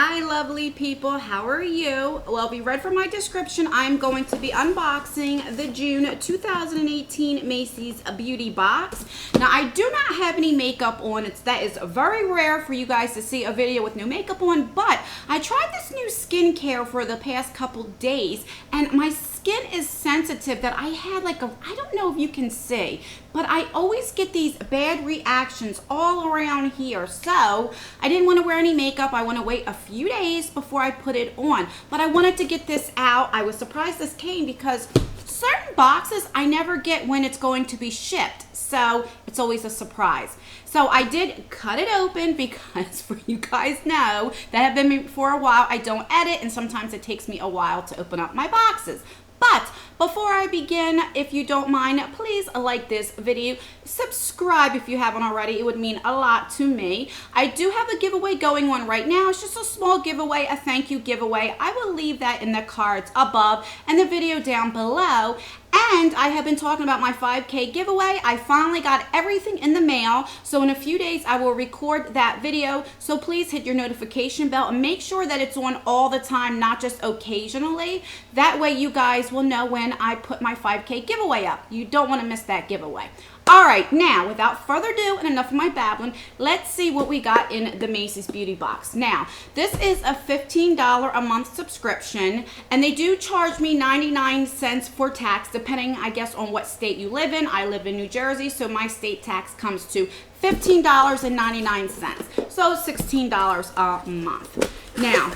Hi lovely people, how are you? Well, if you read from my description, I'm going to be unboxing the June 2018 Macy's Beauty Box. Now, I do not have any makeup on. That is very rare for you guys to see a video with no makeup on, but I tried this new skincare for the past couple days, and my skin is sensitive that I had I don't know if you can see, but I always get these bad reactions all around here. So I didn't want to wear any makeup. I want to wait a few days before I put it on, but I wanted to get this out. I was surprised this came because certain boxes I never get when it's going to be shipped, so it's always a surprise. So I did cut it open because, for you guys know that have been me for a while, I don't edit, and sometimes it takes me a while to open up my boxes. But before I begin, if you don't mind, please like this video. Subscribe if you haven't already. It would mean a lot to me. I do have a giveaway going on right now. It's just a small giveaway, a thank you giveaway. I will leave that in the cards above and the video down below. And I have been talking about my 5K giveaway. I finally got everything in the mail. So in a few days, I will record that video. So please hit your notification bell and make sure that it's on all the time, not just occasionally. That way you guys will know when I put my 5K giveaway up. You don't want to miss that giveaway. All right, now, without further ado and enough of my babbling, let's see what we got in the Macy's Beauty Box. Now, this is a $15 a month subscription, and they do charge me 99 cents for tax, depending, I guess, on what state you live in. I live in New Jersey, so my state tax comes to $15.99, so $16 a month. Now,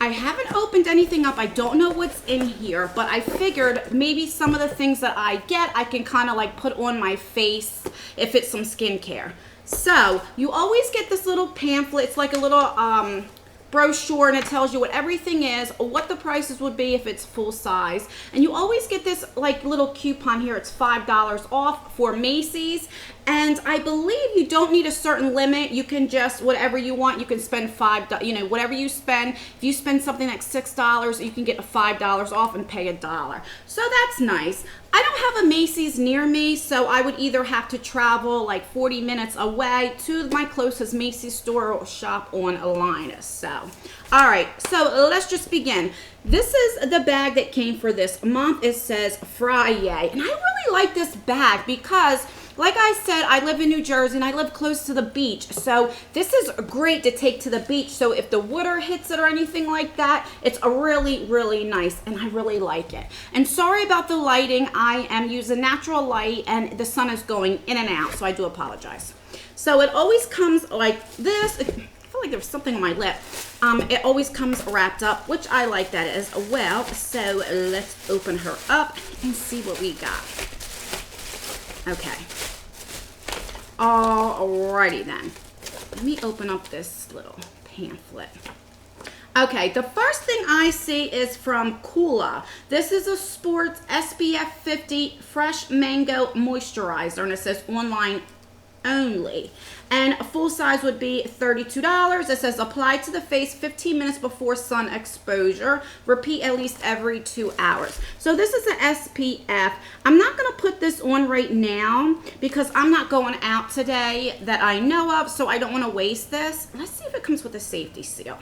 I haven't opened anything up. I don't know what's in here, but I figured maybe some of the things that I get, I can kind of like put on my face if it's some skincare. So you always get this little pamphlet. It's like a little brochure, and it tells you what everything is, what the prices would be if it's full size. And you always get this like little coupon here. It's $5 off for Macy's. And I believe you don't need a certain limit. You can just, whatever you want, you can spend $5, whatever you spend. If you spend something like $6, you can get $5 off and pay $1. So that's nice. I don't have a Macy's near me, so I would either have to travel like 40 minutes away to my closest Macy's store or shop online. So, all right, so let's just begin. This is the bag that came for this month. It says Friday, and I really like this bag because, like I said, I live in New Jersey and I live close to the beach. So this is great to take to the beach. So if the water hits it or anything like that, it's a really, really nice, and I really like it. And sorry about the lighting. I am using natural light and the sun is going in and out, so I do apologize. So it always comes like this. I feel like there's something on my lip. It always comes wrapped up, which I like that as well. So let's open her up and see what we got. Okay. Alrighty then. Let me open up this little pamphlet. Okay, the first thing I see is from Kula. This is a Sports SPF 50 Fresh Mango Moisturizer, and it says online only. And a full size would be $32. It says apply to the face 15 minutes before sun exposure. Repeat at least every 2 hours. So this is an SPF. I'm not going to put this on right now because I'm not going out today that I know of, so I don't want to waste this. Let's see if it comes with a safety seal.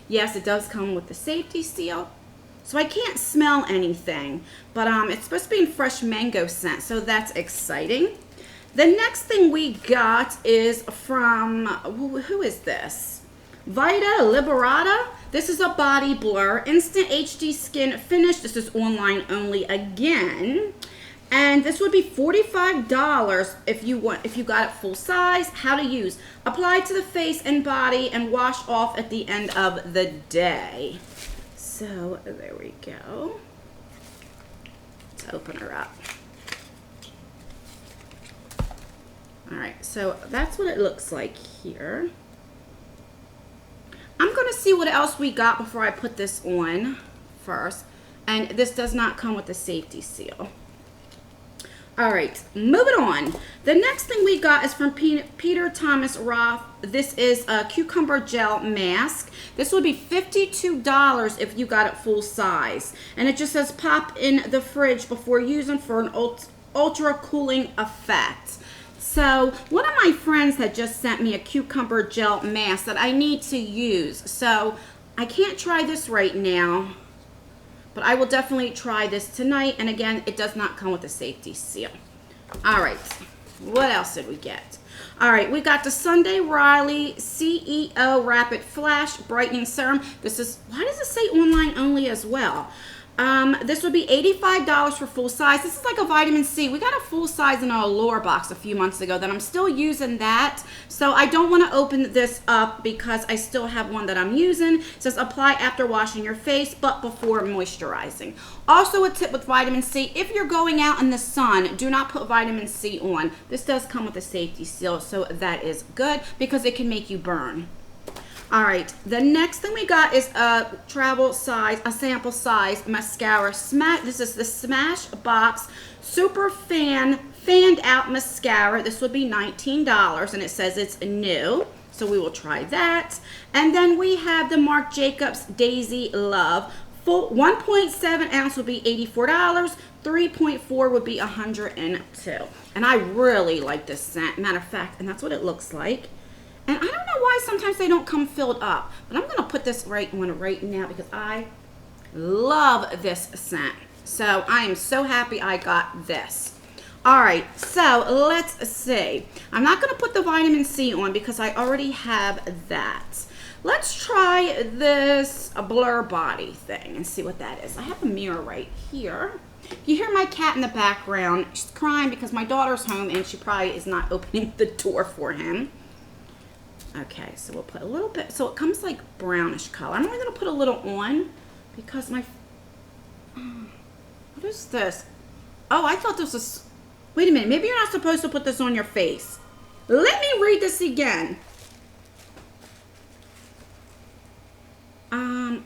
Yes, it does come with the safety seal. So I can't smell anything, but it's supposed to be in fresh mango scent, so that's exciting. The next thing we got is from, who is this? Vita Liberata. This is a body blur, instant HD skin finish. This is online only again. And this would be $45 if you got it full size. How to use. Apply to the face and body and wash off at the end of the day. So there we go. Let's open her up. All right, so that's what it looks like here. I'm going to see what else we got before I put this on first. And this does not come with a safety seal. All right, moving on. The next thing we got is from Peter Thomas Roth. This is a cucumber gel mask. This would be $52 if you got it full size. And it just says pop in the fridge before using for an ultra cooling effect. So one of my friends had just sent me a cucumber gel mask that I need to use. So I can't try this right now, but I will definitely try this tonight. And again, it does not come with a safety seal. All right, what else did we get? All right, we got the Sunday Riley CEO Rapid Flash Brightening Serum. This is, why does it say online only as well? This would be $85 for full size. This is like a vitamin C. We got a full size in our Allure box a few months ago that I'm still using that. So I don't want to open this up because I still have one that I'm using. It says apply after washing your face, but before moisturizing. Also a tip with vitamin C, if you're going out in the sun, do not put vitamin C on. This does come with a safety seal, so that is good because it can make you burn. All right, the next thing we got is a travel size, a sample size mascara. This is the Smashbox Super Fanned Out Mascara. This would be $19, and it says it's new, so we will try that. And then we have the Marc Jacobs Daisy Love. Full 1.7 ounce would be $84. 3.4 would be $102. And I really like this scent. Matter of fact, and that's what it looks like. And I don't know why sometimes they don't come filled up, but I'm going to put this right now because I love this scent. So I am so happy I got this. All right, so let's see. I'm not going to put the vitamin C on because I already have that. Let's try this Blur Body thing and see what that is. I have a mirror right here. You hear my cat in the background. She's crying because my daughter's home and she probably is not opening the door for him. Okay, so we'll put a little bit, so it comes like brownish color. I'm only going to put a little on because my, what is this? Oh, I thought this was, wait a minute, maybe you're not supposed to put this on your face. Let me read this again.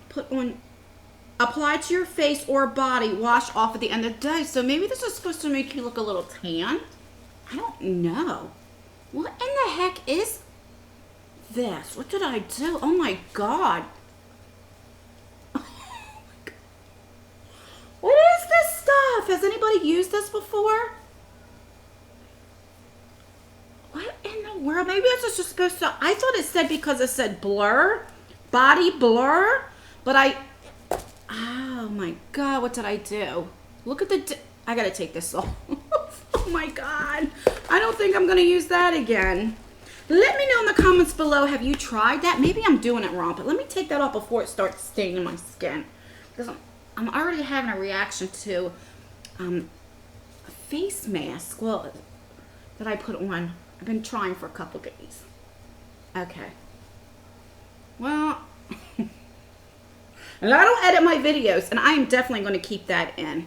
Put on, apply to your face or body, wash off at the end of the day. So maybe this is supposed to make you look a little tan. I don't know. What in the heck is this? What did I do? Oh my God. Oh my God. What is this stuff? Has anybody used this before? What in the world? Maybe this is just supposed to, I thought it said because it said blur, body blur, but oh my God, what did I do? Look at I gotta take this off. Oh my God. I don't think I'm gonna use that again. Let me know in the comments below, have you tried that? Maybe I'm doing it wrong, but let me take that off before it starts staining my skin. Because I'm already having a reaction to a face mask, well, that I put on. I've been trying for a couple days. Okay. Well, and I don't edit my videos, and I am definitely going to keep that in.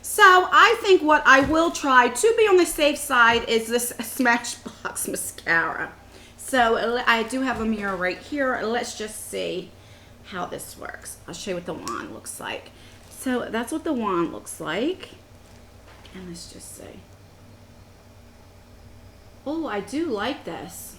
So I think what I will try to be on the safe side is this Smashbox mascara. So I do have a mirror right here. Let's just see how this works. I'll show you what the wand looks like. So that's what the wand looks like. And let's just see. Oh, I do like this.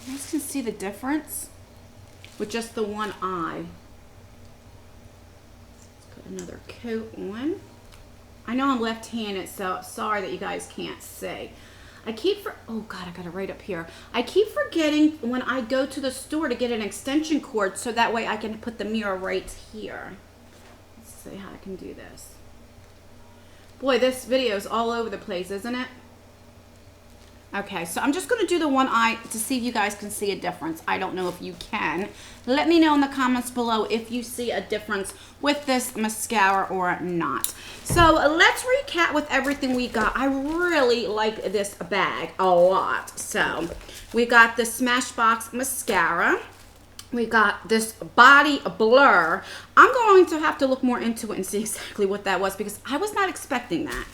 You guys can see the difference with just the one eye. Let's put another coat on. I know I'm left-handed, so sorry that you guys can't see. Oh God, I got it right up here. I keep forgetting when I go to the store to get an extension cord so that way I can put the mirror right here. Let's see how I can do this. Boy, this video is all over the place, isn't it? Okay, so I'm just going to do the one eye to see if you guys can see a difference. I don't know if you can. Let me know in the comments below if you see a difference with this mascara or not. So let's recap with everything we got. I really like this bag a lot. So we got the Smashbox mascara. We got this body blur. I'm going to have to look more into it and see exactly what that was because I was not expecting that.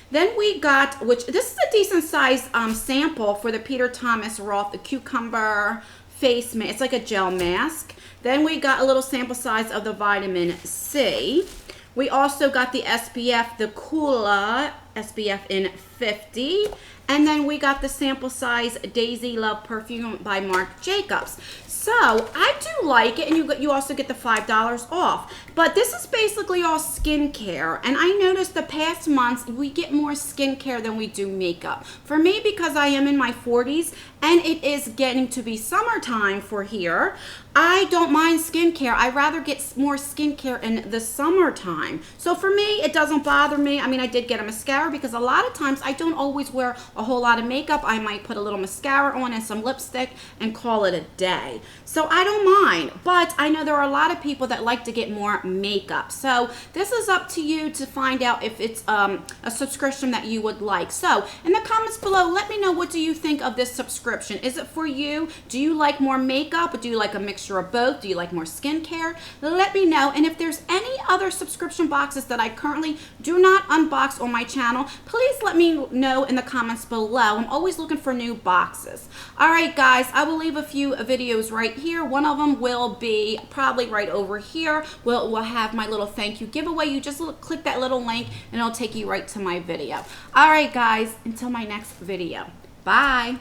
Then we got, which this is a decent size sample for the Peter Thomas Roth, the cucumber face mask. It's like a gel mask. Then we got a little sample size of the vitamin C. We also got the SPF, the Kula SPF in 50. And then we got the sample size Daisy Love perfume by Marc Jacobs. So I do like it, and you also get the $5 off. But this is basically all skincare, and I noticed the past months we get more skincare than we do makeup. For me, because I am in my 40s and it is getting to be summertime for here, I don't mind skincare. I rather get more skincare in the summertime. So for me, it doesn't bother me. I mean, I did get a mascara because a lot of times I don't always wear a whole lot of makeup. I might put a little mascara on and some lipstick and call it a day. So I don't mind, but I know there are a lot of people that like to get more makeup. So this is up to you to find out if it's a subscription that you would like. So in the comments below, let me know, what do you think of this subscription? Is it for you? Do you like more makeup, or do you like a mixture of both? Do you like more skincare? Let me know. And if there's any other subscription boxes that I currently do not unbox on my channel, please let me know in the comments below. I'm always looking for new boxes. All right, guys, I will leave a few videos right here. One of them will be probably right over here. We'll have my little thank you giveaway. You just click that little link and it'll take you right to my video. All right, guys, until my next video. Bye.